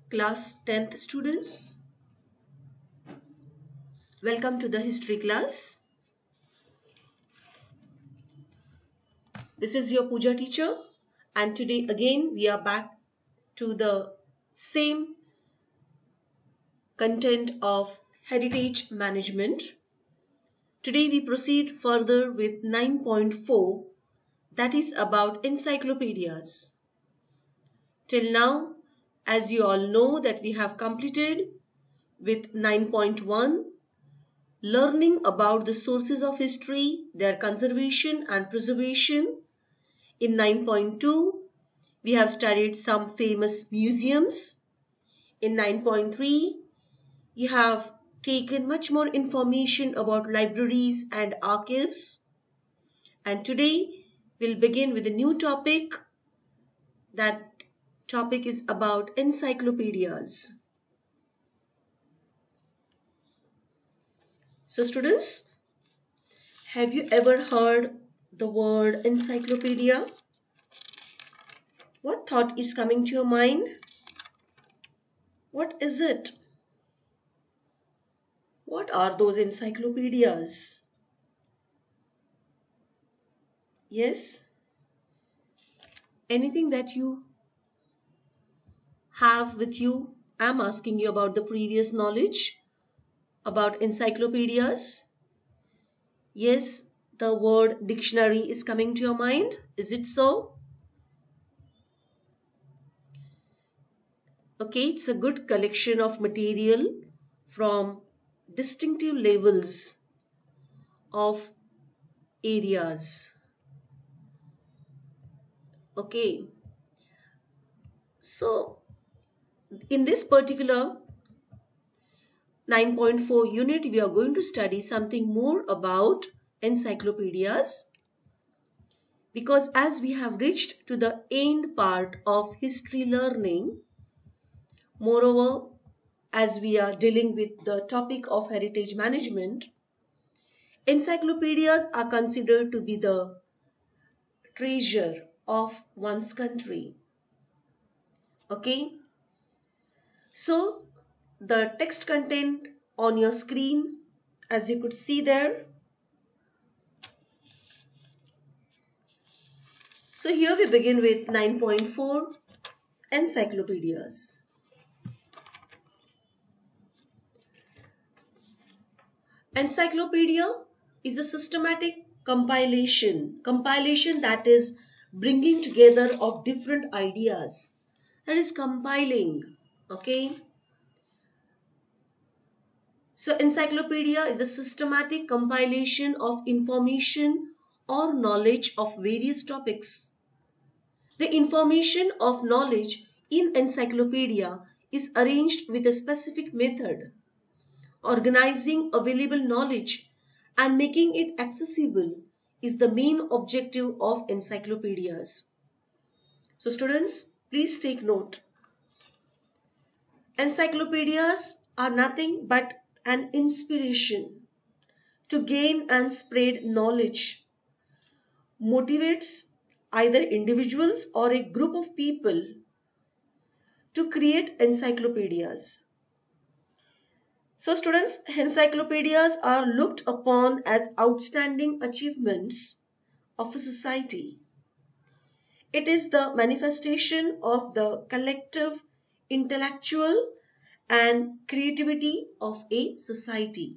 Class 10th students, welcome to the history class. This is your Pooja teacher, and today again we are back to the same content of heritage management. Today we proceed further with 9.4, that is about encyclopedias. Till now, as you all know, that we have completed with 9.1, learning about the sources of history, their conservation and preservation. In 9.2, we have studied some famous museums. In 9.3, you have taken much more information about libraries and archives. And today, we'll begin with a new topic. That topic is about encyclopedias. So students, have you ever heard the word encyclopedia? What thought is coming to your mind? What is it? What are those encyclopedias? Yes? Anything that you have with you? I'm asking you about the previous knowledge about encyclopedias. Yes, the word dictionary is coming to your mind. Is it so? Okay, it's a good collection of material from distinctive levels of areas. Okay, so in this particular 9.4 unit, we are going to study something more about encyclopedias, because as we have reached to the end part of history learning, moreover, as we are dealing with the topic of heritage management, encyclopedias are considered to be the treasure of one's country. Okay, so the text content on your screen, as you could see there. So here we begin with 9.4, encyclopedias. Encyclopedia is a systematic compilation that is bringing together of different ideas, that is compiling. Okay, so encyclopedia is a systematic compilation of information or knowledge of various topics. The information of knowledge in encyclopedia is arranged with a specific method. Organizing available knowledge and making it accessible is the main objective of encyclopedias. So students, please take note. Encyclopedias are nothing but an inspiration to gain and spread knowledge, motivates either individuals or a group of people to create encyclopedias. So students, encyclopedias are looked upon as outstanding achievements of a society. It is the manifestation of the collective intellectual and creativity of a society.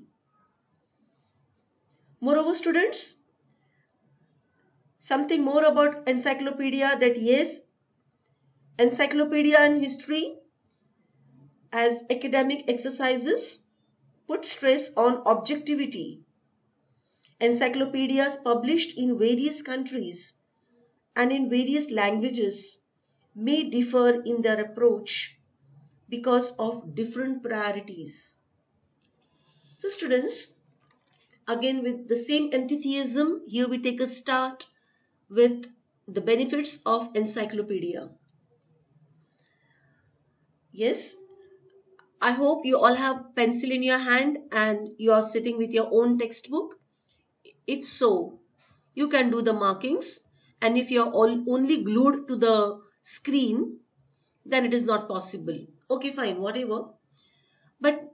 Moreover, students, something more about encyclopedia, that yes, encyclopedia and history as academic exercises put stress on objectivity. Encyclopedias published in various countries and in various languages may differ in their approach because of different priorities. So students, again with the same enthusiasm, here we take a start with the benefits of encyclopedia. Yes, I hope you all have pencil in your hand and you are sitting with your own textbook. If so, you can do the markings, and if you are only glued to the screen, then it is not possible. Okay, fine, whatever. But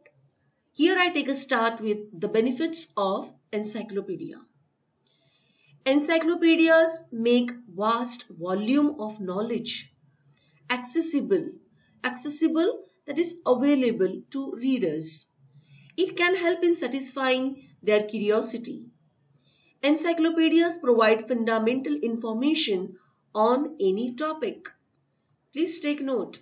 here I take a start with the benefits of encyclopedia. Encyclopedias make vast volume of knowledge accessible, that is available to readers. It can help in satisfying their curiosity. Encyclopedias provide fundamental information on any topic. Please take note.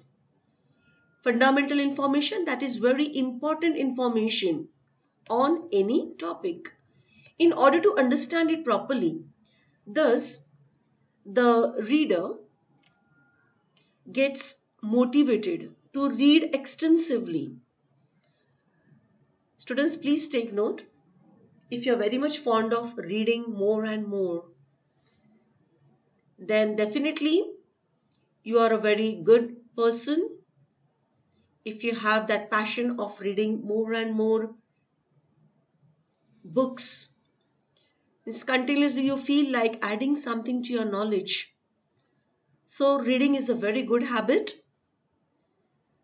Fundamental information, that is very important information on any topic in order to understand it properly. Thus, the reader gets motivated to read extensively. Students, please take note. If you're very much fond of reading more and more, then definitely you are a very good person. If you have that passion of reading more and more books, it's continuously you feel like adding something to your knowledge. So reading is a very good habit.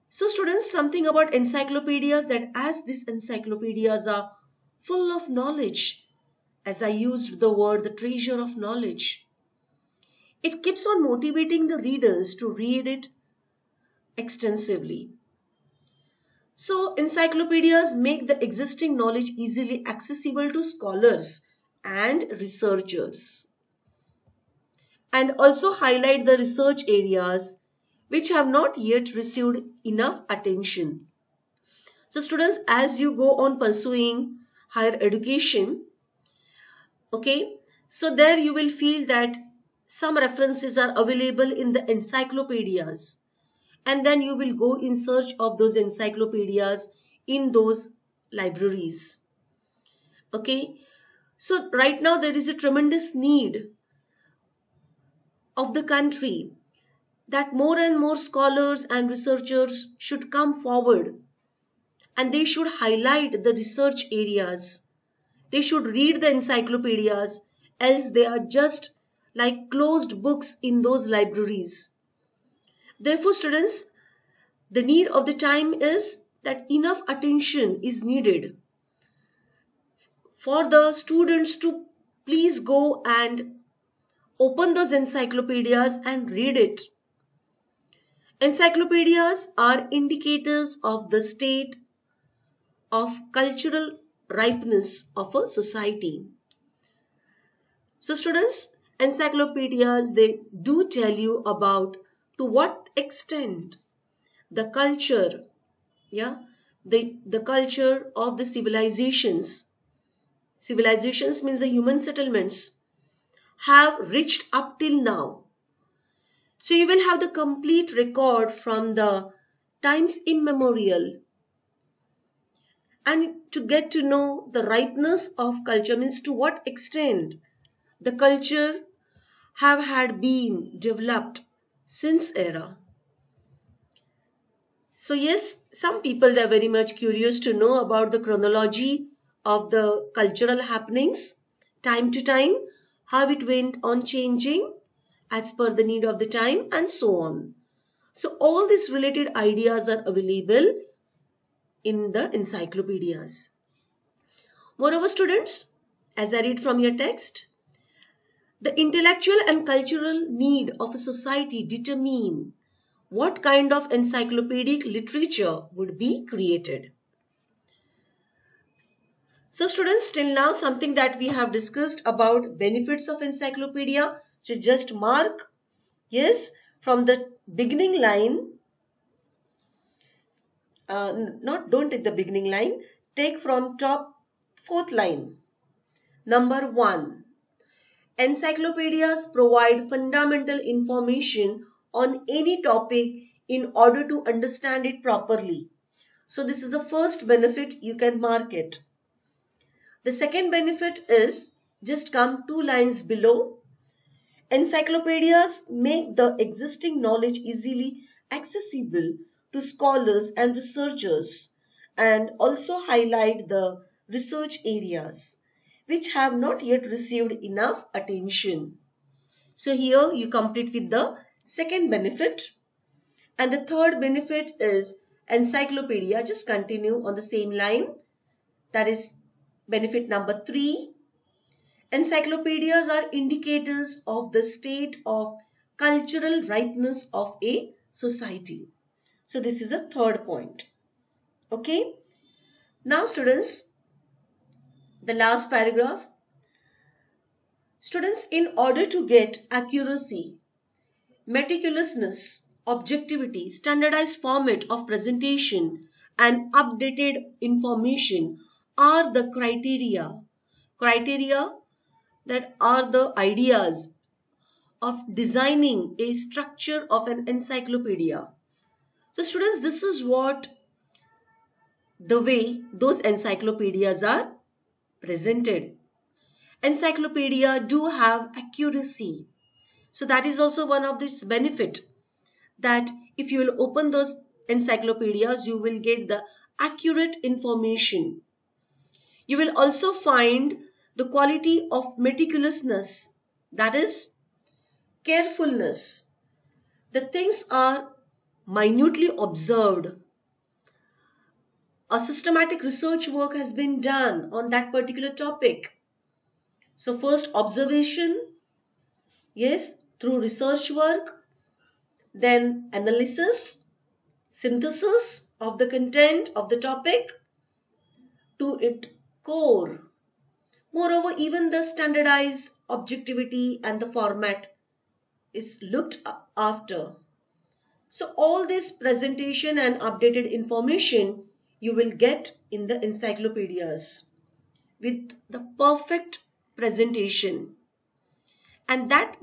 So students, something about encyclopedias, that as these encyclopedias are full of knowledge, as I used the word the treasure of knowledge, it keeps on motivating the readers to read it extensively. So encyclopedias make the existing knowledge easily accessible to scholars and researchers, and also highlight the research areas which have not yet received enough attention. So students, as you go on pursuing higher education, okay, so there you will feel that some references are available in the encyclopedias, and then you will go in search of those encyclopedias in those libraries. Okay, so right now there is a tremendous need of the country that more and more scholars and researchers should come forward, and they should highlight the research areas. They should read the encyclopedias, else they are just like closed books in those libraries. Therefore, students, the need of the time is that enough attention is needed for the students to please go and open those encyclopedias and read it. Encyclopedias are indicators of the state of cultural ripeness of a society. So students, encyclopedias, they do tell you about to what extent the culture, the culture of the civilizations means the human settlements, have reached up till now. So you will have the complete record from the times immemorial, and to get to know the ripeness of culture means to what extent the culture have had been developed since era. So yes, some people are very much curious to know about the chronology of the cultural happenings, time to time, how it went on changing as per the need of the time, and so on. So all these related ideas are available in the encyclopedias. Moreover, students, as I read from your text, the intellectual and cultural need of a society determine what kind of encyclopedic literature would be created. So students, till now something that we have discussed about benefits of encyclopedia. So just mark, yes, from the beginning line, don't take the beginning line, take from top fourth line. Number 1, encyclopedias provide fundamental information on any topic in order to understand it properly. So this is the first benefit, you can mark it. The second benefit is, just come 2 lines below. Encyclopedias make the existing knowledge easily accessible to scholars and researchers, and also highlight the research areas which have not yet received enough attention. So here you complete with the second benefit. And the third benefit is, encyclopedia. Just continue on the same line. That is benefit number 3. Encyclopedias are indicators of the state of cultural ripeness of a society. So this is the third point. Okay. Now students, the last paragraph. Students, in order to get accuracy, meticulousness, objectivity, standardized format of presentation and updated information are the criteria that are the ideas of designing a structure of an encyclopedia. So students, this is what the way those encyclopedias are presented. Encyclopedia do have accuracy. So that is also one of its benefit, that if you will open those encyclopedias, you will get the accurate information. You will also find the quality of meticulousness, that is carefulness. The things are minutely observed. A systematic research work has been done on that particular topic. So first observation, yes, through research work, then analysis, synthesis of the content of the topic to its core. Moreover, even the standardized objectivity and the format is looked after. So all this presentation and updated information you will get in the encyclopedias with the perfect presentation, and that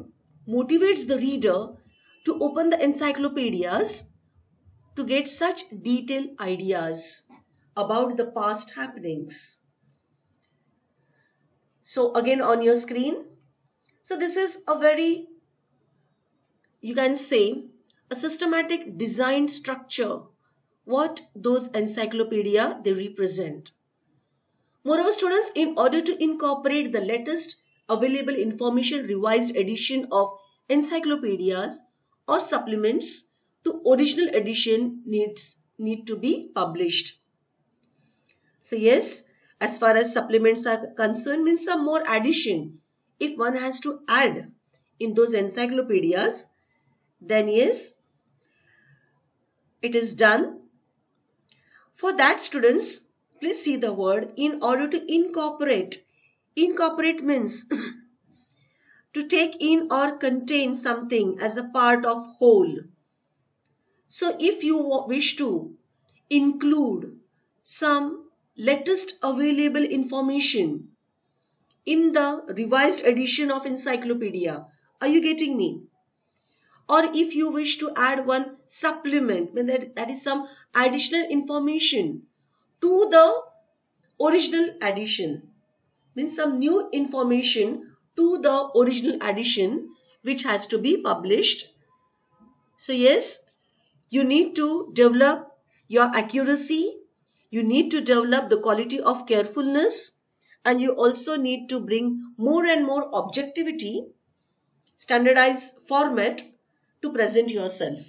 motivates the reader to open the encyclopedias to get such detailed ideas about the past happenings. So again on your screen, so this is a very, you can say, a systematic design structure what those encyclopedia they represent. Moreover students, in order to incorporate the latest available information, revised edition of encyclopedias or supplements to original edition need to be published. So yes, as far as supplements are concerned, means some more addition. If one has to add in those encyclopedias, then yes, it is done. For that students, please see the word in order to incorporate. Incorporate means to take in or contain something as a part of whole. So if you wish to include some latest available information in the revised edition of encyclopedia, are you getting me? Or if you wish to add one supplement, that is some additional information to the original edition, means some new information to the original edition which has to be published. So yes, you need to develop your accuracy, you need to develop the quality of carefulness, and you also need to bring more and more objectivity, standardized format to present yourself.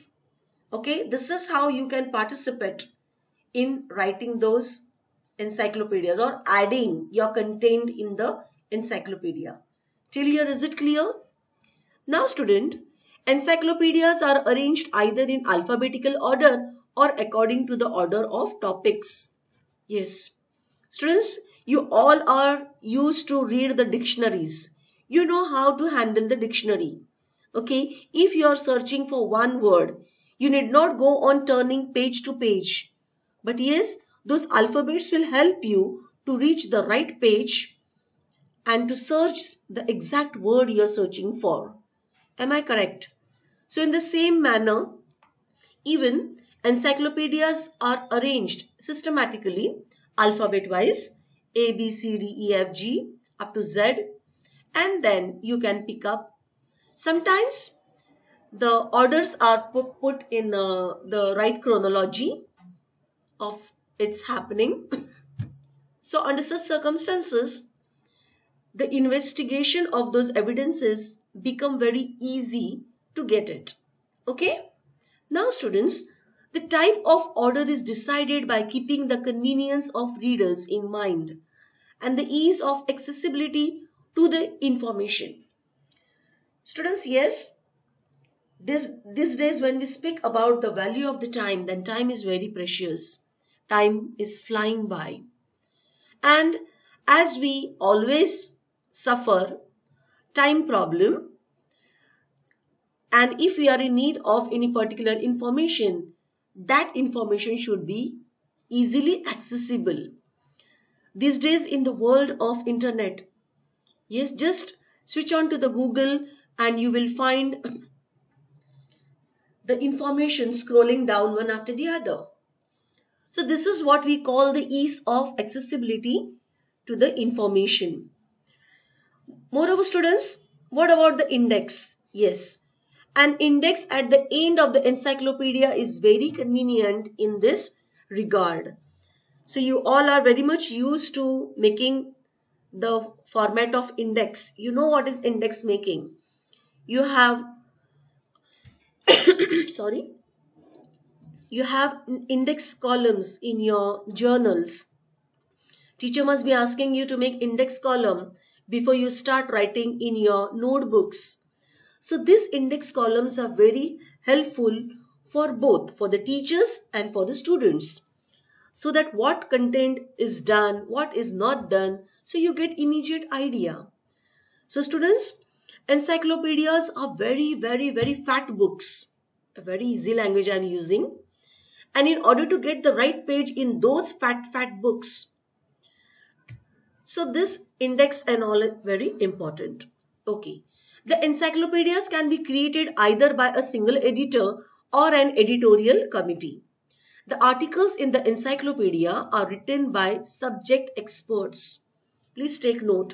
Okay, this is how you can participate in writing those encyclopedias or adding your content in the encyclopedia. Till here, is it clear? Now student, encyclopedias are arranged either in alphabetical order or according to the order of topics. Yes, students, you all are used to read the dictionaries. You know how to handle the dictionary. Okay, if you are searching for one word, you need not go on turning page to page. But yes, those alphabets will help you to reach the right page and to search the exact word you are searching for. Am I correct? So in the same manner, even encyclopedias are arranged systematically, alphabet wise, A, B, C, D, E, F, G up to Z, and then you can pick up. Sometimes the orders are put in the right chronology of its happening. So under such circumstances, the investigation of those evidences become very easy to get it. Okay. Now students, The type of order is decided by keeping the convenience of readers in mind and the ease of accessibility to the information. Students, yes, these days when we speak about the value of the time, then time is very precious. Time is flying by. And as we always suffer time problem, and if we are in need of any particular information, that information should be easily accessible. These days in the world of internet, yes, just switch on to the Google and you will find the information scrolling down one after the other. So this is what we call the ease of accessibility to the information. Moreover, students, what about the index? Yes, an index at the end of the encyclopedia is very convenient in this regard. So you all are very much used to making the format of index. You know what is index making. You have sorry, you have index columns in your journals. Teacher must be asking you to make index column before you start writing in your notebooks. So these index columns are very helpful for both, for the teachers and for the students, so that what content is done, what is not done, so you get immediate idea. So students, encyclopedias are very fat books. A very easy language I am using. And in order to get the right page in those fat books, so this index and all is very important. Okay. The encyclopedias can be created either by a single editor or an editorial committee. The articles in the encyclopedia are written by subject experts. Please take note.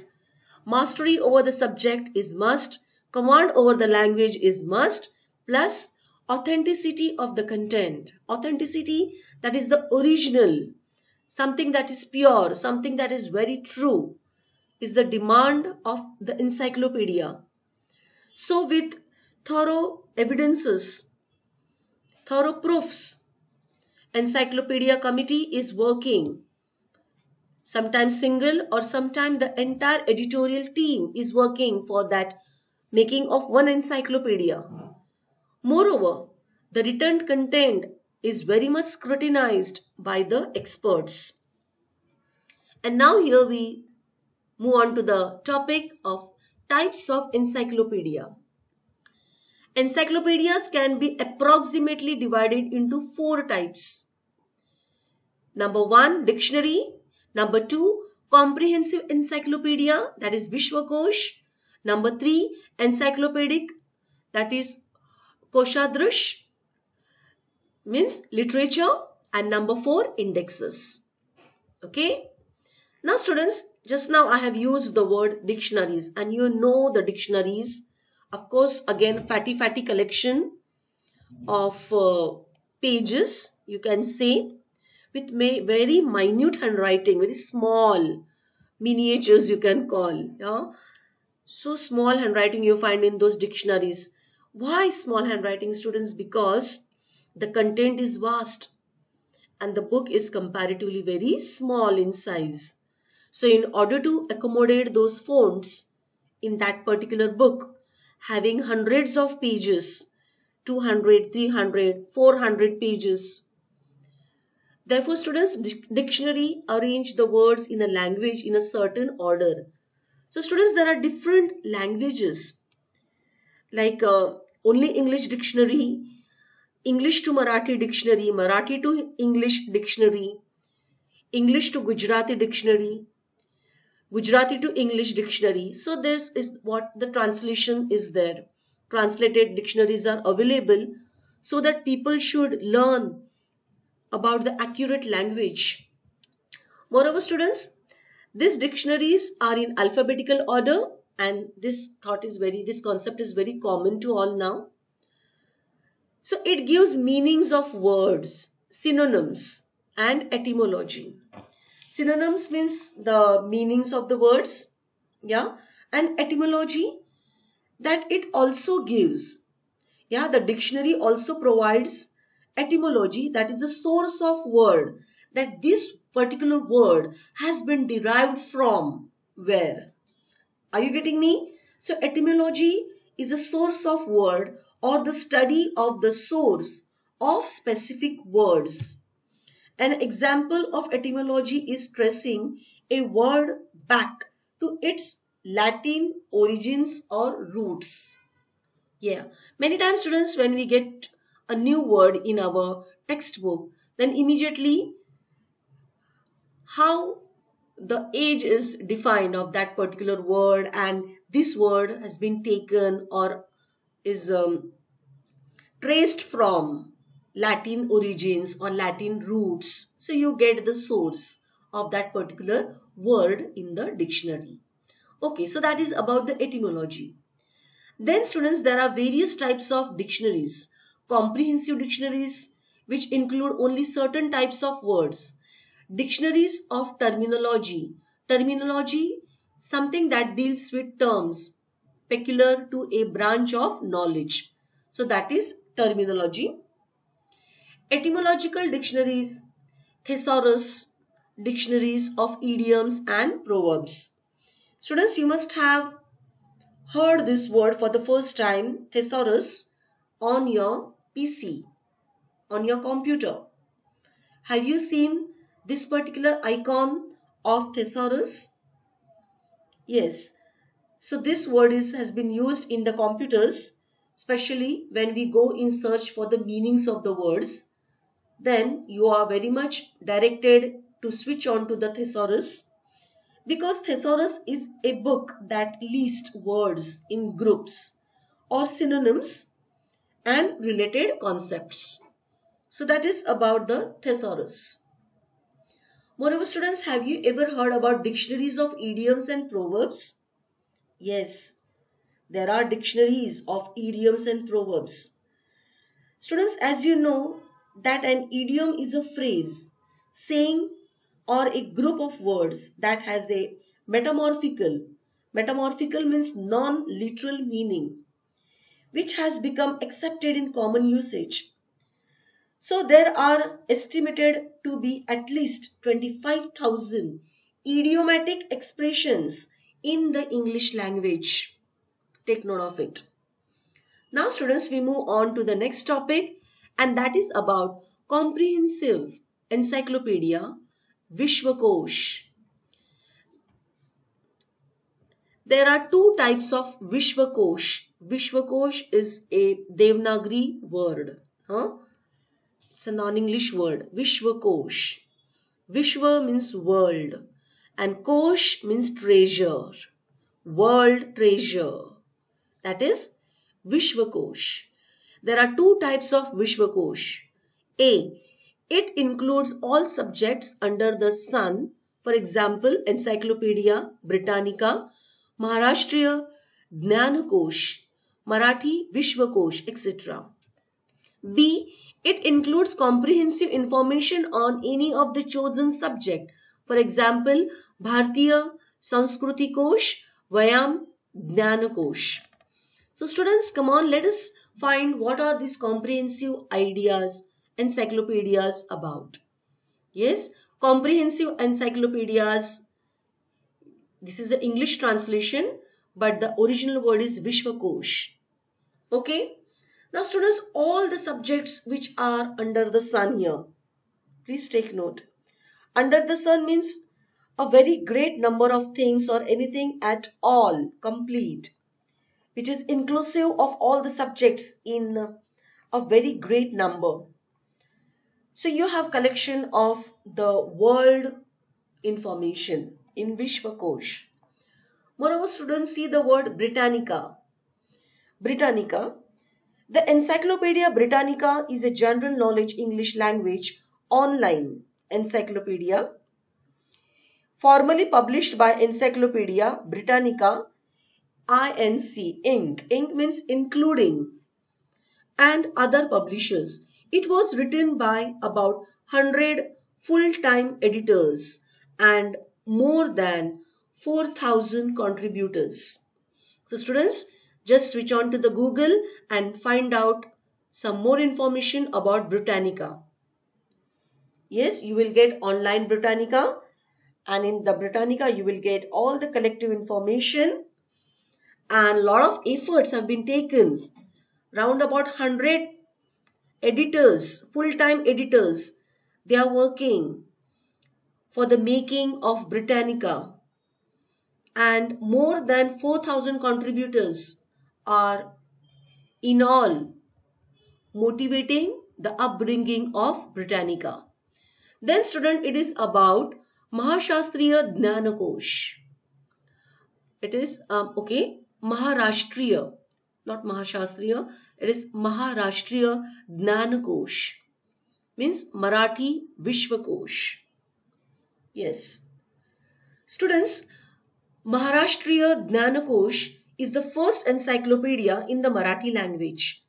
Mastery over the subject is must. Command over the language is must. Plus authenticity of the content. Authenticity, that is the original. Something that is pure, something that is very true, is the demand of the encyclopedia. So with thorough evidences, thorough proofs, encyclopedia committee is working. Sometimes single or sometimes the entire editorial team is working for that making of one encyclopedia. Moreover, the written content is very much scrutinized by the experts. And now here we move on to the topic of types of encyclopedia. Encyclopedias can be approximately divided into 4 types. Number 1, dictionary. Number 2, comprehensive encyclopedia, that is Vishwakosh. Number 3, encyclopedic, that is Koshadrush, means literature. And number 4, indexes. Okay. Now students, just now I have used the word dictionaries, and you know the dictionaries. Of course, again, fatty collection of pages, you can say, with very minute handwriting, very small miniatures you can call. Yeah? So small handwriting you find in those dictionaries. Why small handwriting, students? Because the content is vast and the book is comparatively very small in size. So in order to accommodate those fonts in that particular book, having hundreds of pages, 200, 300, 400 pages. Therefore, students, dictionary arrange the words in a language in a certain order. So students, there are different languages like only English dictionary, English to Marathi dictionary, Marathi to English dictionary, English to Gujarati dictionary, Gujarati to English dictionary. So this is what the translation is there. Translated dictionaries are available so that people should learn about the accurate language. Moreover, students, these dictionaries are in alphabetical order, and this concept is very common to all now. So it gives meanings of words, synonyms, and etymology. Synonyms means the meanings of the words, yeah, and etymology, that it also gives. Yeah, the dictionary also provides etymology, that is the source of word, that this particular word has been derived from where. Are you getting me? So etymology is a source of word or the study of the source of specific words. An example of etymology is tracing a word back to its Latin origins or roots. Yeah, many times students, when we get a new word in our textbook, then immediately how the age is defined of that particular word, and this word has been taken or is traced from Latin origins or Latin roots. So you get the source of that particular word in the dictionary. Okay, so that is about the etymology. Then students, there are various types of dictionaries. Comprehensive dictionaries, which include only certain types of words. Dictionaries of terminology. Terminology, something that deals with terms peculiar to a branch of knowledge. So that is terminology. Etymological dictionaries, thesaurus, dictionaries of idioms and proverbs. Students, you must have heard this word for the first time, thesaurus, on your PC, on your computer. Have you seen this particular icon of thesaurus? Yes. So this word has been used in the computers, especially when we go in search for the meanings of the words. Then you are very much directed to switch on to the thesaurus, because thesaurus is a book that lists words in groups or synonyms and related concepts. So that is about the thesaurus. Moreover, students, have you ever heard about dictionaries of idioms and proverbs? Yes, there are dictionaries of idioms and proverbs. Students, as you know that an idiom is a phrase, saying, or a group of words that has a metamorphical means non-literal meaning, which has become accepted in common usage. So there are estimated to be at least 25,000 idiomatic expressions in the English language. Take note of it. Now students, we move on to the next topic, and that is about comprehensive encyclopedia, Vishwakosh. There are two types of Vishwakosh. Vishwakosh is a Devanagari word. It's a non-English word. Vishwakosh. Vishwa means world and Kosh means treasure. World treasure. That is Vishwakosh. There are two types of Vishwakosh. A. It includes all subjects under the sun. For example, Encyclopedia Britannica, Maharashtriya Jnanakosh, Marathi Vishwakosh, etc. B. It includes comprehensive information on any of the chosen subject. For example, Bharatiya Sanskriti Kosh, Vyam Jnanakosh. So students, come on, let us find what are these comprehensive ideas, encyclopedias about. Yes, comprehensive encyclopedias. This is the English translation, but the original word is Vishwakosh. Okay. Now students, all the subjects which are under the sun here, please take note. Under the sun means a very great number of things or anything at all, complete, which is inclusive of all the subjects in a very great number. So you have collection of the world information in Vishwakosh. Moreover, students, see the word Britannica. Britannica. The Encyclopedia Britannica is a general knowledge English language online encyclopedia formally published by Encyclopedia Britannica Inc. Inc means including, and other publishers. It was written by about 100 full-time editors and more than 4,000 contributors. So students, just switch on to the Google and find out some more information about Britannica. Yes, you will get online Britannica, and in the Britannica you will get all the collective information, and a lot of efforts have been taken. Round about 100 editors, full-time editors, they are working for the making of Britannica, and more than 4,000 contributors are in all motivating the upbringing of Britannica. Then student, it is about Mahashastriya Jnanakosh. It is Maharashtriya, not Mahashastriya, it is Maharashtriya Jnanakosh, means Marathi Vishwakosh. Yes. Students, Maharashtriya Jnanakosh is the first encyclopedia in the Marathi language.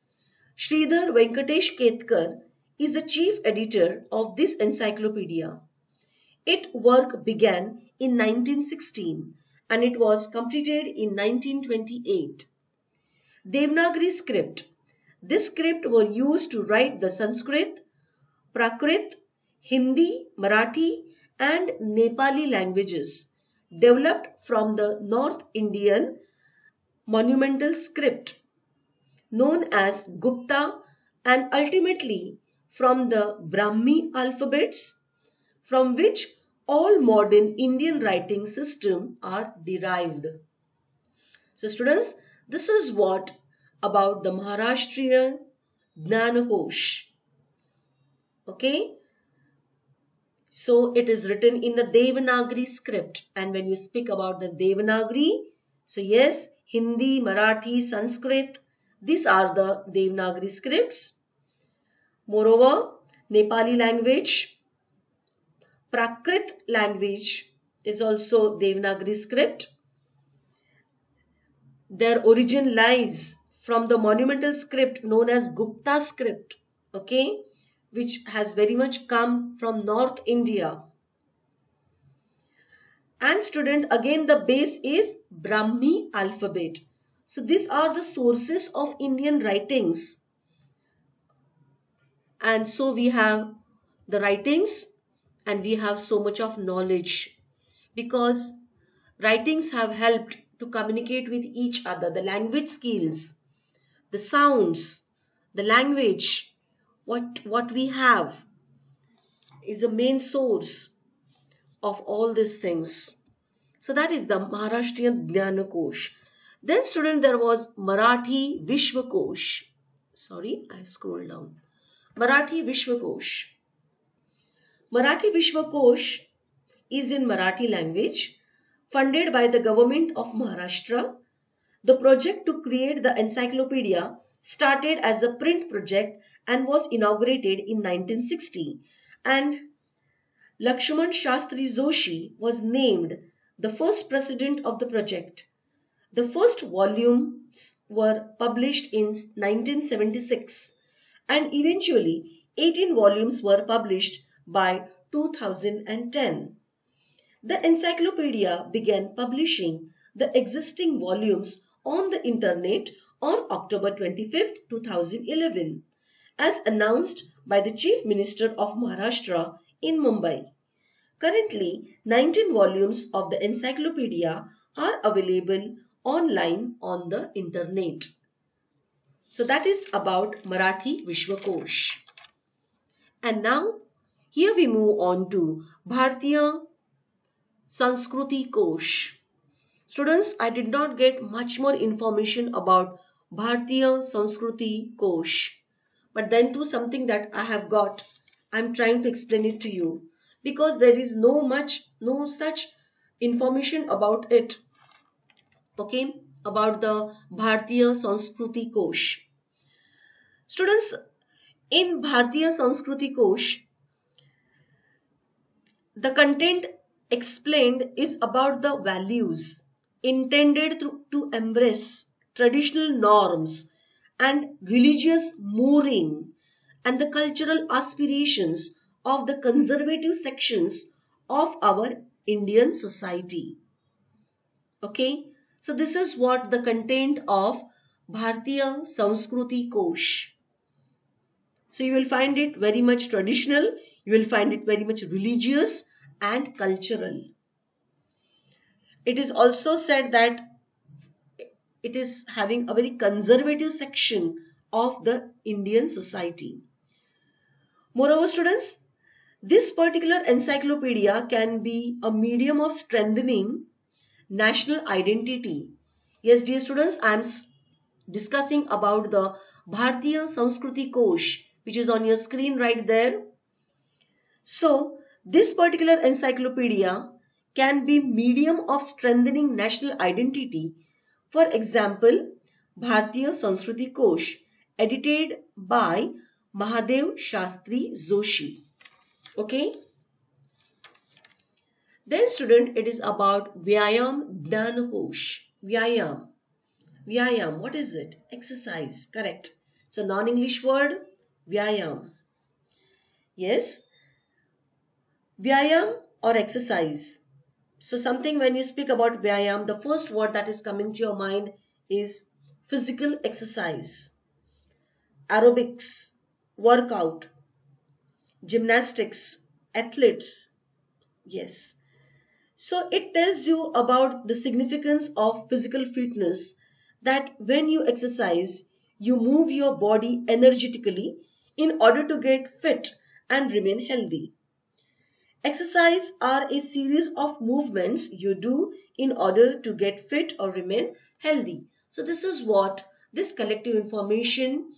Sridhar Venkatesh Ketkar is the chief editor of this encyclopedia. Its work began in 1916 and it was completed in 1928. Devanagari script. This script was used to write the Sanskrit, Prakrit, Hindi, Marathi and Nepali languages, developed from the North Indian monumental script known as Gupta, and ultimately from the Brahmi alphabets, from which all modern Indian writing systems are derived. So students, this is what about the Maharashtriya Jnanakosh. Okay. So it is written in the Devanagari script, and when you speak about the Devanagari, so yes, Hindi, Marathi, Sanskrit, these are the Devanagari scripts. Moreover, Nepali language, Prakrit language is also Devanagari script. Their origin lies from the monumental script known as Gupta script, okay, which has very much come from North India. And student, again the base is Brahmi alphabet. So these are the sources of Indian writings. And so we have the writings and we have so much of knowledge, because writings have helped to communicate with each other. The language skills, the sounds, the language, what we have is the main source of all these things. So that is the Maharashtriya Jnanakosh. Then student, there was Marathi Vishwakosh. Sorry, I have scrolled down. Marathi Vishwakosh. Marathi Vishwakosh is in Marathi language, funded by the government of Maharashtra. The project to create the encyclopedia started as a print project and was inaugurated in 1960, and Lakshman Shastri Joshi was named the first president of the project. The first volumes were published in 1976 and eventually 18 volumes were published by 2010. The encyclopedia began publishing the existing volumes on the internet on October 25, 2011, as announced by the Chief Minister of Maharashtra in Mumbai. Currently, 19 volumes of the encyclopedia are available online on the internet. So that is about Marathi Vishwakosh. And now, here we move on to Bharatiya Sanskriti Kosh. Students, I did not get much more information about Bharatiya Sanskriti Kosh. But then too, something that I have got, I am trying to explain it to you, because there is no such information about it. Okay, about the Bharatiya Sanskriti Kosh. Students, in Bharatiya Sanskriti Kosh, the content explained is about the values intended to embrace traditional norms and religious mooring and the cultural aspirations of the conservative sections of our Indian society. Okay, so this is what the content of Bharatiya Sanskriti Kosh. So you will find it very much traditional, you will find it very much religious and cultural. It is also said that it is having a very conservative section of the Indian society. Moreover, students, this particular encyclopedia can be a medium of strengthening national identity. Yes, dear students, I am discussing about the Bharatiya Sanskriti Kosh, which is on your screen right there. So, this particular encyclopedia can be medium of strengthening national identity. For example, Bharatiya Sanskriti Kosh, edited by Mahadev Shastri Joshi. Okay. Then student, it is about Vyayam Jnana Kosh. Vyayam. Vyayam, what is it? Exercise, correct. So non-English word, Vyayam. Yes. Vyayam or exercise. So something when you speak about Vyayam, the first word that is coming to your mind is physical exercise, aerobics, workout, gymnastics, athletes. Yes. So it tells you about the significance of physical fitness, that when you exercise, you move your body energetically in order to get fit and remain healthy. Exercise are a series of movements you do in order to get fit or remain healthy. So this is what this collective information,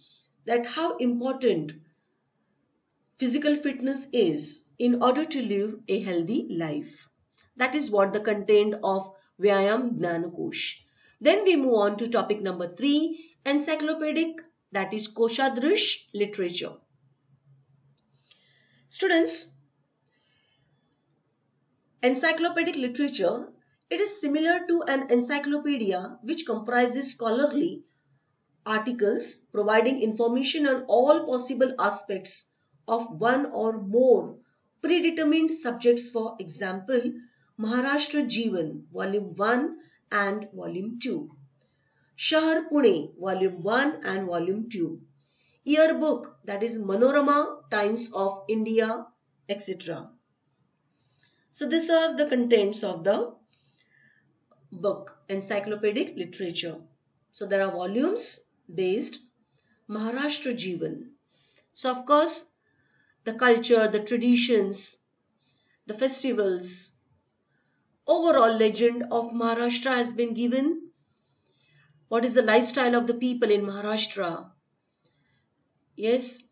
that how important physical fitness is in order to live a healthy life. That is what the content of Vyayam Jnana Kosh. Then we move on to topic number 3, encyclopedic, that is Koshadrish literature. Students, encyclopedic literature, it is similar to an encyclopedia which comprises scholarly articles providing information on all possible aspects of one or more predetermined subjects. For example, Maharashtra Jeevan, Volume 1 and Volume 2. Shahar Pune, Volume 1 and Volume 2. Yearbook, that is Manorama, Times of India, etc. So these are the contents of the book, encyclopedic literature. So there are volumes based Maharashtra Jeevan. So of course, the culture, the traditions, the festivals, overall legend of Maharashtra has been given. What is the lifestyle of the people in Maharashtra? Yes,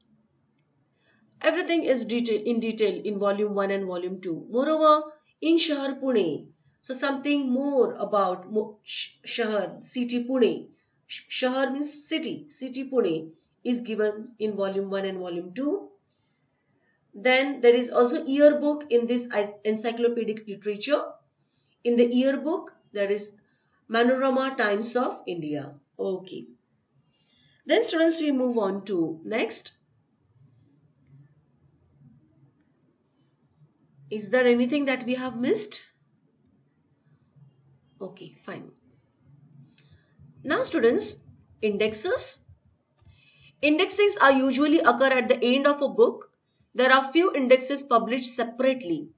everything is in detail in volume 1 and volume 2. Moreover, in Shahar Pune, so something more about Shahar, city Pune. Shahar means city, city Pune is given in volume 1 and volume 2. Then there is also yearbook in this encyclopedic literature. In the yearbook, there is Manorama Times of India. Okay. Then students, we move on to next. Is there anything that we have missed? Okay, fine. Now students, indexes. Indexes are usually occur at the end of a book. There are few indexes published separately.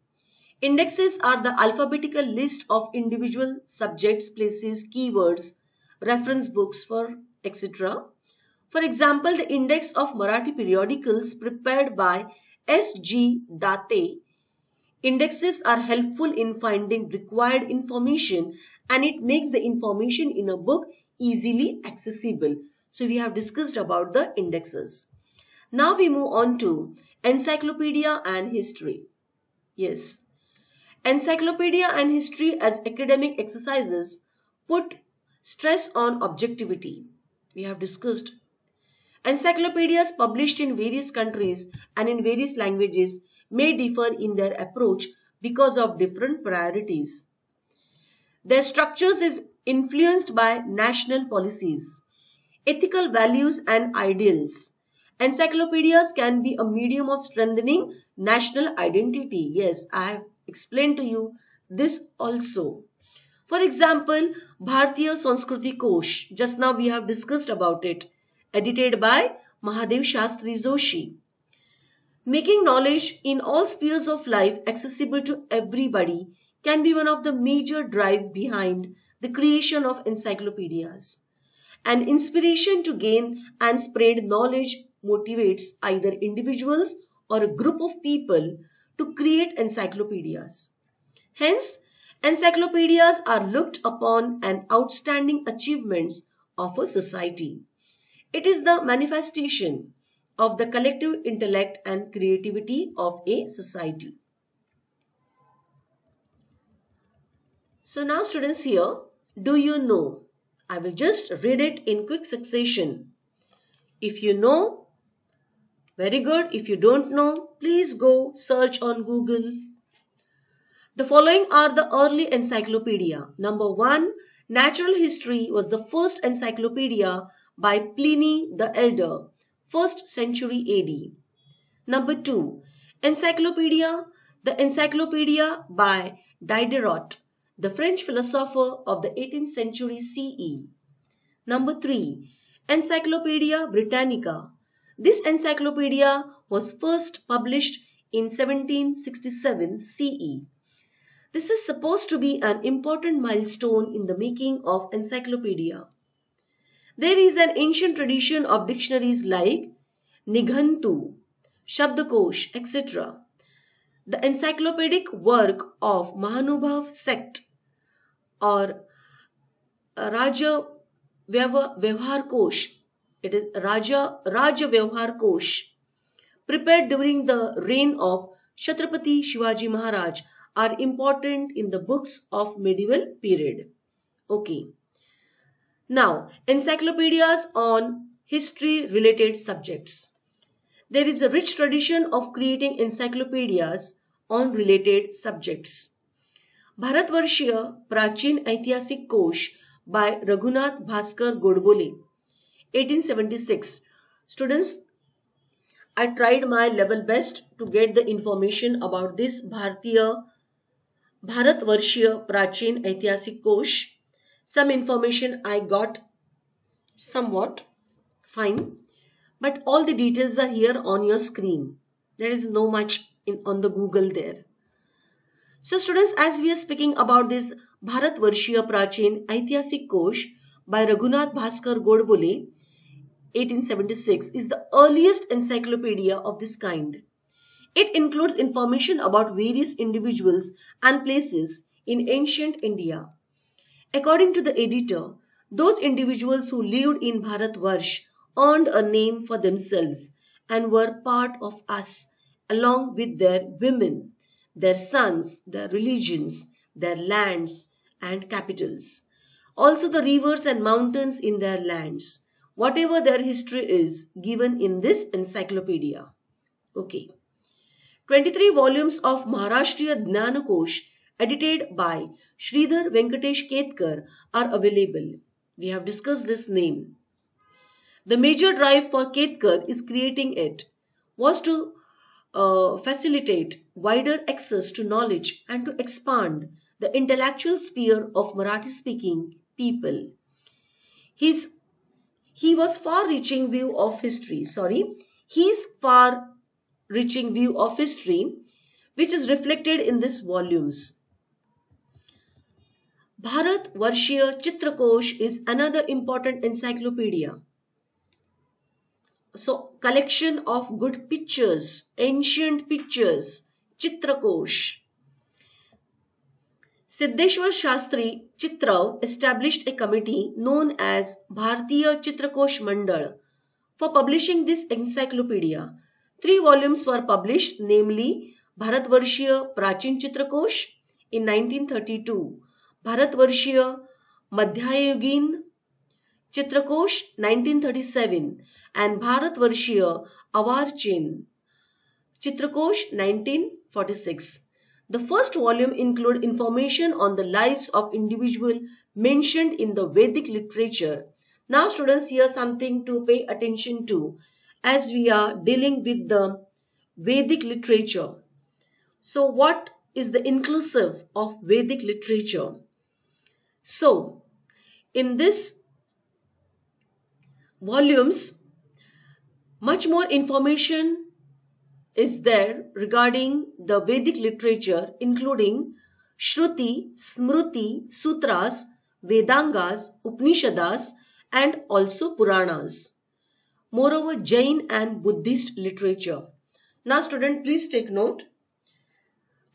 Indexes are the alphabetical list of individual subjects, places, keywords, reference books, for etc. For example, the index of Marathi periodicals prepared by S.G. Date. Indexes are helpful in finding required information, and it makes the information in a book easily accessible. So we have discussed about the indexes. Now we move on to encyclopedia and history. Yes. Encyclopedia and history as academic exercises put stress on objectivity. We have discussed. Encyclopedias published in various countries and in various languages may differ in their approach because of different priorities. Their structures is influenced by national policies, ethical values and ideals. Encyclopedias can be a medium of strengthening national identity. Yes, I have explained to you this also. For example, Bharatiya Sanskriti Kosh, just now we have discussed about it, edited by Mahadev Shastri Joshi. Making knowledge in all spheres of life accessible to everybody can be one of the major drive behind the creation of encyclopedias. An inspiration to gain and spread knowledge motivates either individuals or a group of people to create encyclopedias. Hence, encyclopedias are looked upon as outstanding achievements of a society. It is the manifestation of the collective intellect and creativity of a society. So now students here, do you know? I will just read it in quick succession. If you know, very good. If you don't know, please go search on Google. The following are the early encyclopedia. Number 1, Natural History was the first encyclopedia by Pliny the Elder, 1st century AD. Number 2, Encyclopedia, the Encyclopedia by Diderot, the French philosopher of the 18th century CE. Number 3, Encyclopedia Britannica. This encyclopedia was first published in 1767 CE. This is supposed to be an important milestone in the making of encyclopedia. There is an ancient tradition of dictionaries like Nighantu, Shabdakosh, etc. The encyclopedic work of Mahanubhav sect or Raja Vyavhar Kosh, it is Raja Vyavhar Kosh, prepared during the reign of Chhatrapati Shivaji Maharaj, are important in the books of medieval period. Okay. Now, encyclopedias on history related subjects. There is a rich tradition of creating encyclopedias on related subjects. Bharatvarshiya Prachin Aitihasik Kosh by Raghunath Bhaskar Godbole, 1876. Students, I tried my level best to get the information about this Bharatvarshiya Prachin Aitihasik Kosh. Some information I got somewhat fine, but all the details are here on your screen. There is no much on the Google there. So students, as we are speaking about this Bharatvarshiya Prachin Aitihasik Kosh by Raghunath Bhaskar Godbole, 1876, is the earliest encyclopedia of this kind. It includes information about various individuals and places in ancient India. According to the editor, those individuals who lived in Bharatvarsh earned a name for themselves and were part of us, along with their women, their sons, their religions, their lands and capitals. Also the rivers and mountains in their lands. Whatever their history is given in this encyclopedia. Okay. 23 volumes of Maharashtriya Jnanakosh edited by Sridhar Venkatesh Ketkar are available. We have discussed this name. The major drive for Ketkar is creating it was to facilitate wider access to knowledge and to expand the intellectual sphere of Marathi-speaking people. His far-reaching view of history, which is reflected in these volumes. Bharatvarshiya Chitrakosh is another important encyclopedia. So, collection of good pictures, ancient pictures, Chitrakosh. Siddheshwar Shastri Chitrao established a committee known as Bharatiya Chitrakosh Mandal for publishing this encyclopedia. 3 volumes were published, namely Bharatvarshiya Prachin Chitrakosh in 1932, Bharatvarshiya Madhyayugin Chitrakosh 1937 and Bharatvarshiya Avarchin Chitrakosh 1946. The first volume includes information on the lives of individuals mentioned in the Vedic literature. Now students, here something to pay attention to as we are dealing with the Vedic literature. So what is the inclusive of Vedic literature? So in this volumes, Much more information is there regarding the Vedic literature, including Shruti, Smruti, Sutras, Vedangas, Upanishads, and also Puranas. Moreover, Jain and Buddhist literature. Now, student, please take note.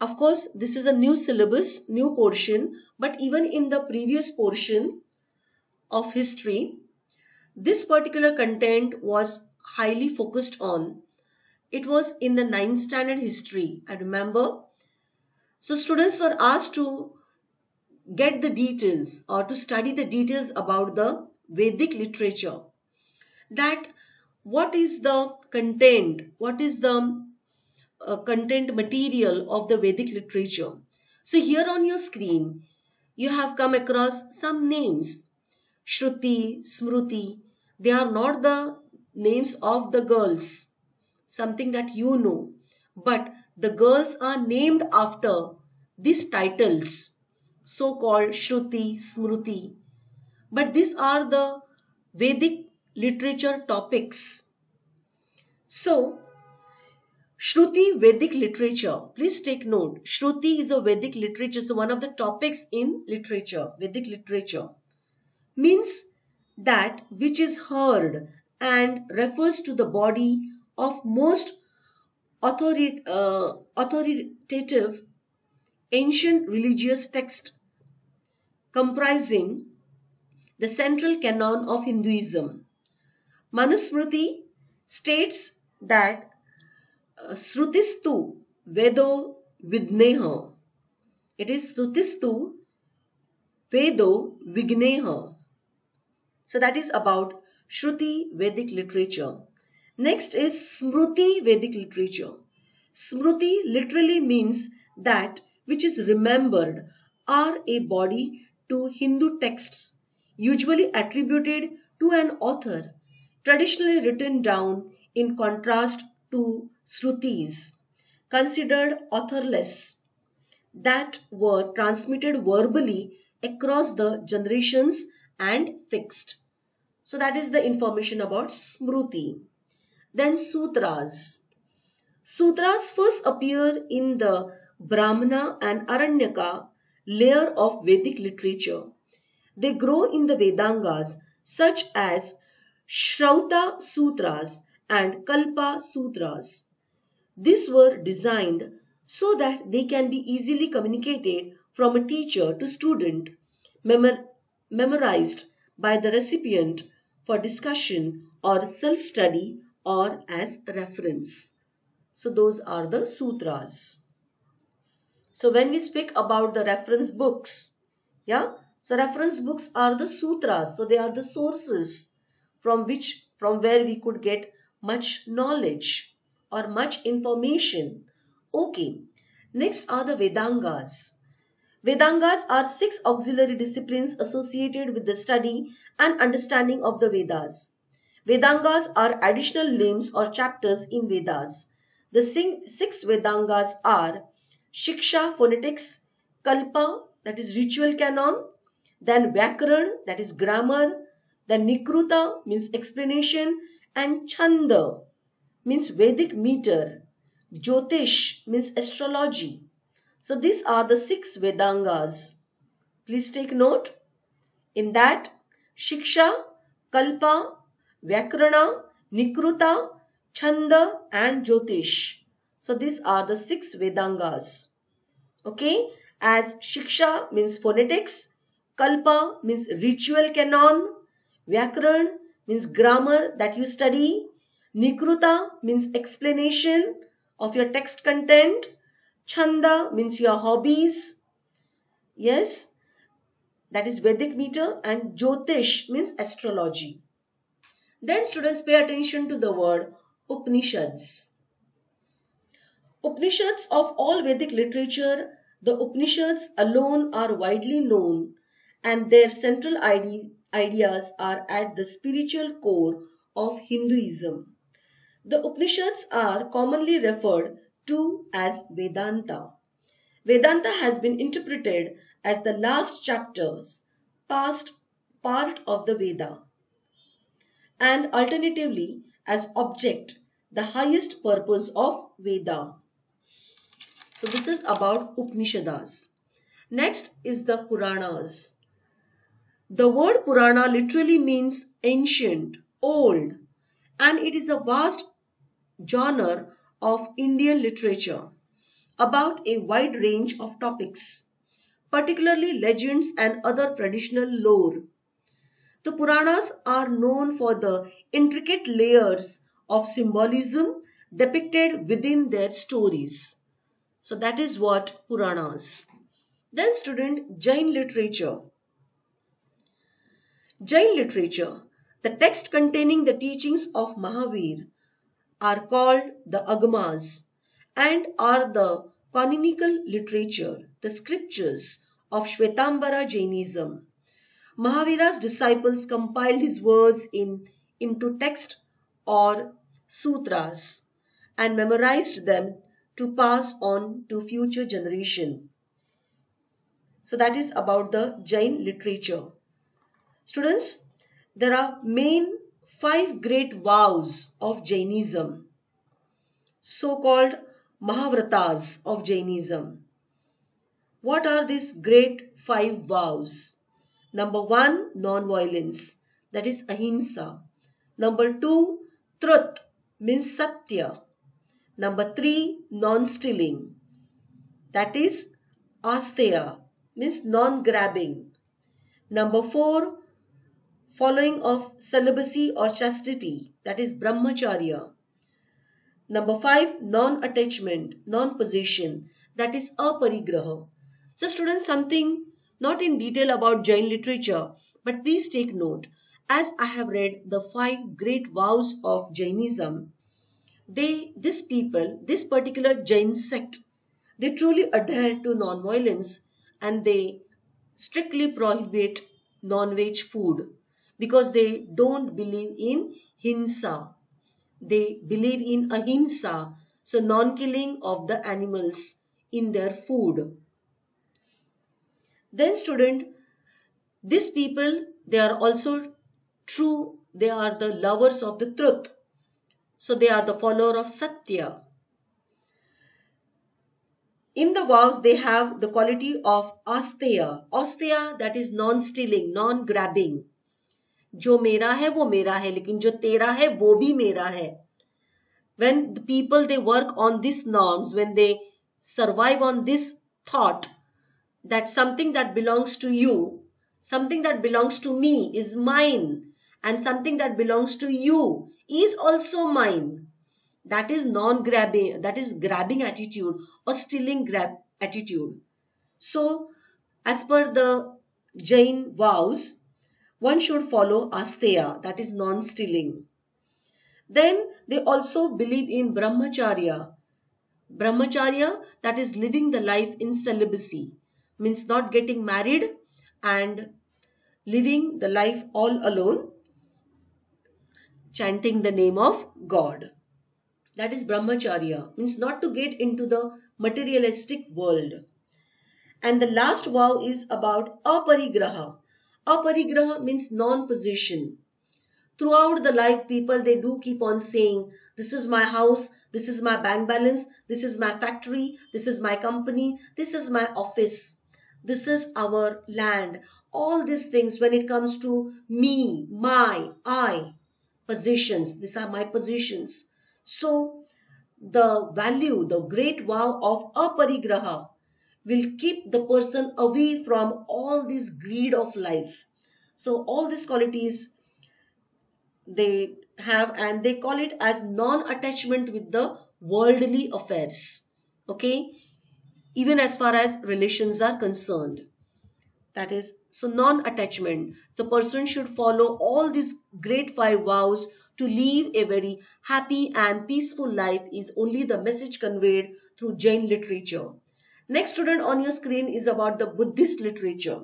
Of course, this is a new syllabus, new portion, but even in the previous portion of history, this particular content was highly focused on. It was in the 9th standard history, I remember. So students were asked to get the details or to study the details about the Vedic literature. That what is the content, what is the content material of the Vedic literature. So here on your screen, you have come across some names. Shruti, Smruti, they are not the names of the girls, something that you know, but the girls are named after these titles, so-called Shruti, Smruti. But these are the Vedic literature topics. So, Shruti Vedic literature. Please take note. Shruti is a Vedic literature. So one of the topics in literature, Vedic literature, means that which is heard and refers to the body of most authoritative ancient religious text comprising the central canon of Hinduism. Manusmriti states that Srutistu Vedo Vidneha. It is Srutistu Vedo Vigneha. So that is about Shruti Vedic literature. Next is Smruti Vedic literature. Smruti literally means that which is remembered or a body to Hindu texts, usually attributed to an author, traditionally written down in contrast to Srutis, considered authorless, that were transmitted verbally across the generations and fixed. So that is the information about Smruti. Then Sutras. Sutras first appear in the Brahmana and Aranyaka layer of Vedic literature. They grow in the Vedangas such as Shrauta Sutras and Kalpa Sutras. These were designed so that they can be easily communicated from a teacher to student, memorized by the recipient for discussion or self-study or as reference. So those are the sutras. So when we speak about the reference books, yeah, so reference books are the sutras. So they are the sources from where we could get much knowledge or much information. Okay, next are the Vedangas. Vedangas are 6 auxiliary disciplines associated with the study and understanding of the Vedas. Vedangas are additional limbs or chapters in Vedas. The 6 Vedangas are Shiksha, phonetics, Kalpa, that is ritual canon, then Vyakaran, that is grammar, then Nikruta means explanation, and Chanda means Vedic meter, Jyotish means astrology. So these are the 6 Vedangas. Please take note. In that, Shiksha, Kalpa, Vyakarana, Nikruta, Chanda and Jyotish. So these are the 6 Vedangas. Okay, as Shiksha means phonetics, Kalpa means ritual canon, Vyakaran means grammar that you study, Nikruta means explanation of your text content, Chanda means your hobbies, yes, that is Vedic meter, and Jyotish means astrology. Then students pay attention to the word Upanishads. Upanishads of all Vedic literature, the Upanishads alone are widely known and their central ideas are at the spiritual core of Hinduism. The Upanishads are commonly referred to as Vedanta. Vedanta has been interpreted as the last chapters, past part of the Veda, and alternatively as object, the highest purpose of Veda. So this is about Upanishads. Next is the Puranas. The word Purana literally means ancient, old, and it is a vast genre of Indian literature about a wide range of topics, particularly legends and other traditional lore. The Puranas are known for the intricate layers of symbolism depicted within their stories. So that is what Puranas. Then student, Jain literature. Jain literature, the text containing the teachings of Mahavir, are called the Agamas and are the canonical literature, the scriptures of Shvetambara Jainism. Mahavira's disciples compiled his words into text or sutras and memorized them to pass on to future generation. So that is about the Jain literature. Students, there are main 5 great vows of Jainism, so-called Mahavratas of Jainism. What are these great 5 vows? Number 1, non-violence, that is ahimsa. Number 2, truth, means satya. Number 3, non-stealing, that is asteya, means non-grabbing. Number 4, following of celibacy or chastity, that is brahmacharya. Number 5, non-attachment, non-possession, that is aparigraha. So students, something not in detail about Jain literature, but please take note. As I have read the 5 great vows of Jainism, this particular Jain sect, they truly adhere to non-violence and they strictly prohibit non-veg food because they don't believe in hinsa. They believe in ahimsa, so non-killing of the animals in their food. Then student, these people, they are also true, they are the lovers of the truth. So they are the follower of Satya. In the vows, they have the quality of asteya. Asteya, that is non-stealing, non-grabbing. जो मेरा है वो मेरा है, लेकिन जो तेरा है वो भी मेरा है. When the people, they work on these norms, when they survive on this thought that something that belongs to you, something that belongs to me is mine, and something that belongs to you is also mine. That is non-grabbing, that is grabbing attitude or stealing grab attitude. So, as per the Jain vows, one should follow asteya, that is non-stealing. Then they also believe in brahmacharya. Brahmacharya, that is living the life in celibacy, means not getting married and living the life all alone, chanting the name of God. That is brahmacharya, means not to get into the materialistic world. And the last vow is about aparigraha. Aparigraha means non-possession. Throughout the life, people, they do keep on saying, this is my house, this is my bank balance, this is my factory, this is my company, this is my office, this is our land. All these things, when it comes to me, my, I, possessions, these are my possessions. So the value, the great vow of aparigraha will keep the person away from all this greed of life. So all these qualities they have, and they call it as non-attachment with the worldly affairs. Okay, even as far as relations are concerned. That is, so non-attachment. The person should follow all these great 5 vows to live a very happy and peaceful life is only the message conveyed through Jain literature. Next student on your screen is about the Buddhist literature.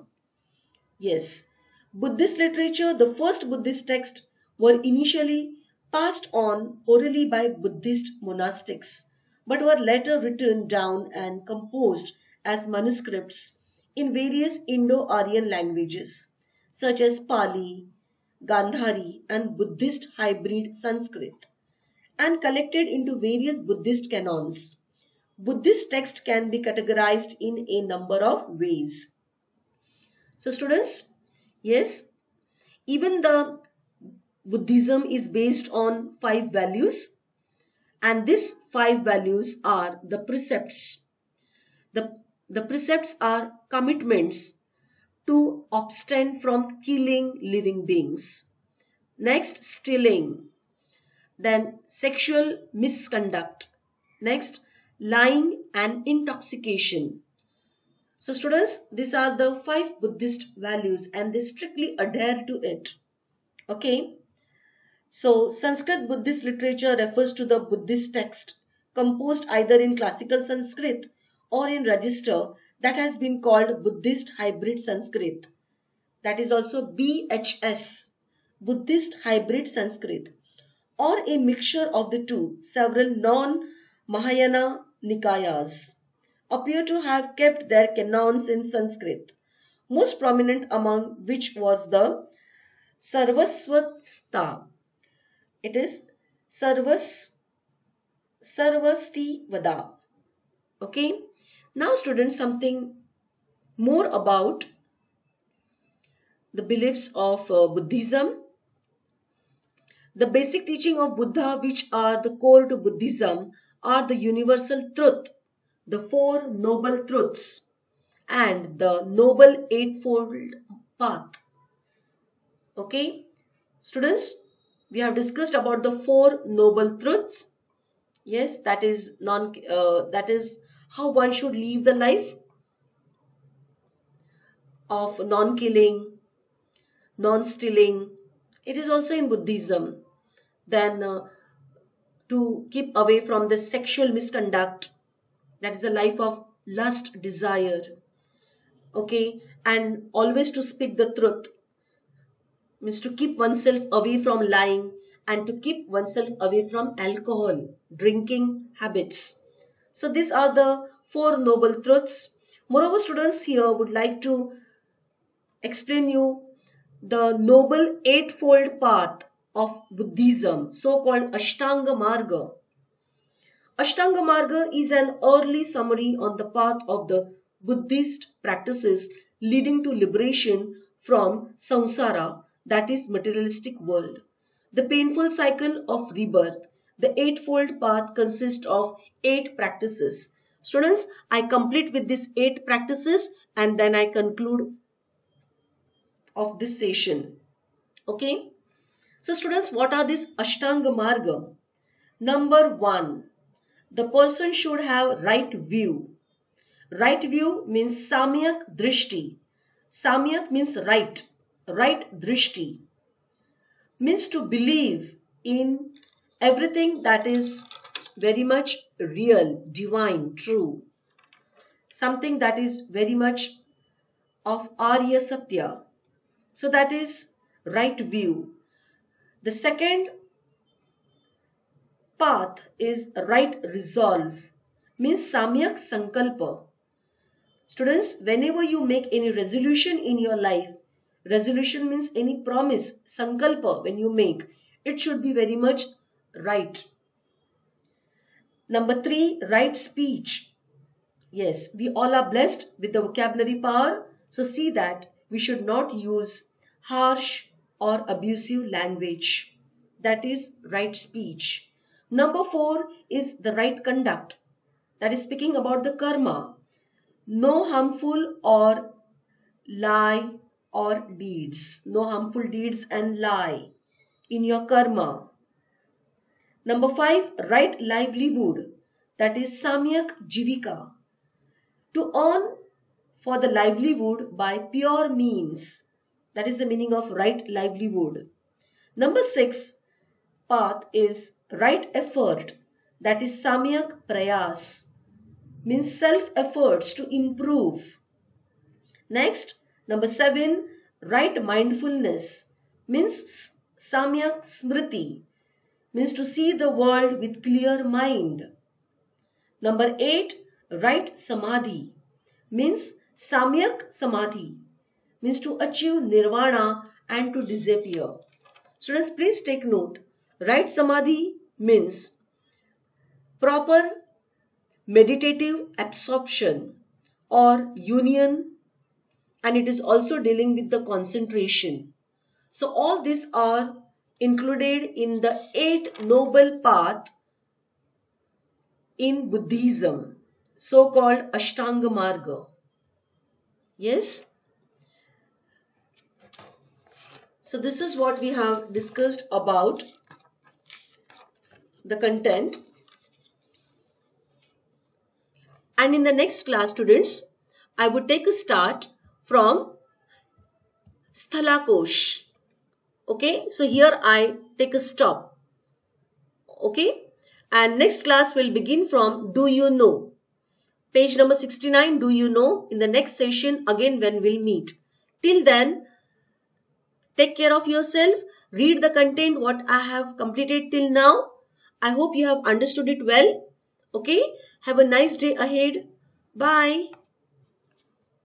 Yes, Buddhist literature, the first Buddhist texts were initially passed on orally by Buddhist monastics, but were later written down and composed as manuscripts in various Indo-Aryan languages such as Pali, Gandhari and Buddhist hybrid Sanskrit, and collected into various Buddhist canons. Buddhist text can be categorized in a number of ways. So students, yes, even the Buddhism is based on 5 values, and these 5 values are the precepts. The precepts are commitments to abstain from killing living beings. Next, stealing. Then sexual misconduct. Next, lying and intoxication. So students, these are the 5 Buddhist values and they strictly adhere to it. Okay. So Sanskrit Buddhist literature refers to the Buddhist text composed either in classical Sanskrit or in register that has been called Buddhist hybrid Sanskrit. That is also BHS, Buddhist hybrid Sanskrit, or a mixture of the two. Several non-Mahayana Nikayas appear to have kept their canons in Sanskrit, most prominent among which was the Sarvaswata. It is Sarvastivada. Okay. Now students, something more about the beliefs of Buddhism. The basic teaching of Buddha, which are the core to Buddhism, are the universal truth, the 4 noble truths, and the noble eightfold path. Okay, students, we have discussed about the 4 noble truths. Yes, that is how one should live the life of non-killing, non-stealing. It is also in Buddhism. Then to keep away from the sexual misconduct, that is a life of lust, desire. Okay, and always to speak the truth, means to keep oneself away from lying and to keep oneself away from alcohol, drinking habits. So these are the 4 noble truths. Moreover, students, here would like to explain you the noble eightfold path of Buddhism, so-called Ashtanga Marga. Ashtanga Marga is an early summary on the path of the Buddhist practices leading to liberation from samsara, that is materialistic world. The painful cycle of rebirth. The eightfold path consists of 8 practices. Students, I complete with these 8 practices and then I conclude of this session. Okay. So students, what are these Ashtanga Marga? Number 1, the person should have right view. Right view means Samyak Drishti. Samyak means right. Right Drishti means to believe in everything that is very much real, divine, true. Something that is very much of Arya Satya. So that is right view. The second path is right resolve, means Samyak Sankalpa. Students, whenever you make any resolution in your life, resolution means any promise, Sankalpa when you make, it should be very much right. Number 3, right speech. Yes, we all are blessed with the vocabulary power. So see that we should not use harsh or abusive language. That is right speech. Number 4 is the right conduct. That is speaking about the karma. No harmful or lie or deeds. No harmful deeds and lie in your karma. Number 5, right livelihood. That is Samyak Jivika. To earn for the livelihood by pure means. That is the meaning of right livelihood. Number 6 path is right effort. That is Samyak Prayas. Means self efforts to improve. Next, number 7, right mindfulness. Means Samyak Smriti. Means to see the world with clear mind. Number 8, right Samadhi. Means Samyak Samadhi. Means to achieve nirvana and to disappear. Students, please take note. Right samadhi means proper meditative absorption or union, and it is also dealing with the concentration. So all these are included in the 8 noble path in Buddhism, so called Ashtanga Marga. Yes. So this is what we have discussed about the content. And in the next class, students, I would take a start from Sthalakosh. Okay, so here I take a stop. Okay, and next class will begin from Do You Know? Page number 69, Do You Know? In the next session, again when we'll meet. Till then, take care of yourself. Read the content what I have completed till now. I hope you have understood it well. Okay, have a nice day ahead. Bye.